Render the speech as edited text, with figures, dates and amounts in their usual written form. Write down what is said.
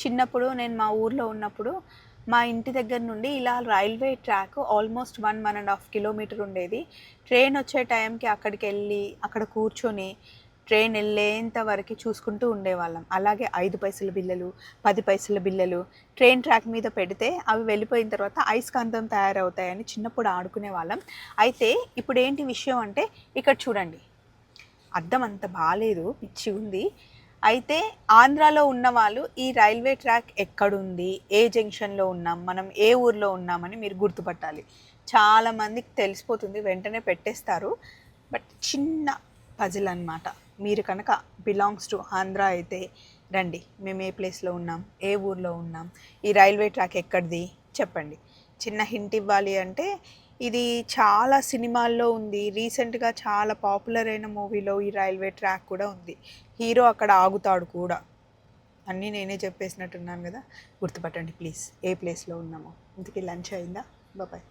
చిన్నప్పుడు నేను మా ఊర్లో ఉన్నప్పుడు మా ఇంటి దగ్గర నుండి ఇలా రైల్వే ట్రాక్ ఆల్మోస్ట్ 1.5 కిలోమీటర్ ఉండేది. ట్రైన్ వచ్చే టైంకి అక్కడికెళ్ళి, అక్కడ కూర్చొని ట్రైన్ ఎళ్ళేంత వరకి చూసుకుంటూ ఉండేవాళ్ళం. అలాగే 5 పైసల బిళ్ళలు, 10 పైసల బిళ్ళలు ట్రైన్ ట్రాక్ మీద పెడితే అవి వెళ్ళిపోయిన తర్వాత అయస్కాంతం తయారవుతాయని చిన్నప్పుడు ఆడుకునేవాళ్ళం. అయితే ఇప్పుడేంటి విషయం అంటే ఇక్కడ చూడండి. అద్దం అంత బాలేదు, పిచ్చిగుంది. అయితే ఆంధ్రాలో ఉన్నవాళ్ళు ఈ రైల్వే ట్రాక్ ఎక్కడుంది, ఏ జంక్షన్‌లో ఉన్నాం, మనం ఏ ఊర్లో ఉన్నామని మీరు గుర్తుపట్టాలి. చాలా మందికి తెలిసిపోతుంది, వెంటనే పెట్టేస్తారు. బట్ చిన్న పజిల్ అన్నమాట. మీరు కనుక బిలాంగ్స్ టు ఆంధ్ర అయితే రండి. మేము ఏ ప్లేస్‌లో ఉన్నాం, ఏ ఊర్లో ఉన్నాం, ఈ రైల్వే ట్రాక్ ఎక్కడిది చెప్పండి. చిన్న హింట్ ఇవ్వాలి అంటే ఇది చాలా సినిమాల్లో ఉంది. రీసెంట్‌గా చాలా పాపులర్ అయిన మూవీలో ఈ రైల్వే ట్రాక్ కూడా ఉంది. హీరో అక్కడ ఆగుతాడు కూడా. అన్నీ నేనే చెప్పేసినట్టున్నాను గదా! గుర్తుపట్టండి ప్లీజ్. ఏ ప్లేస్‌లో ఉన్నామో. ఇంతకీ లంచ్ అయిందా? బాయ్.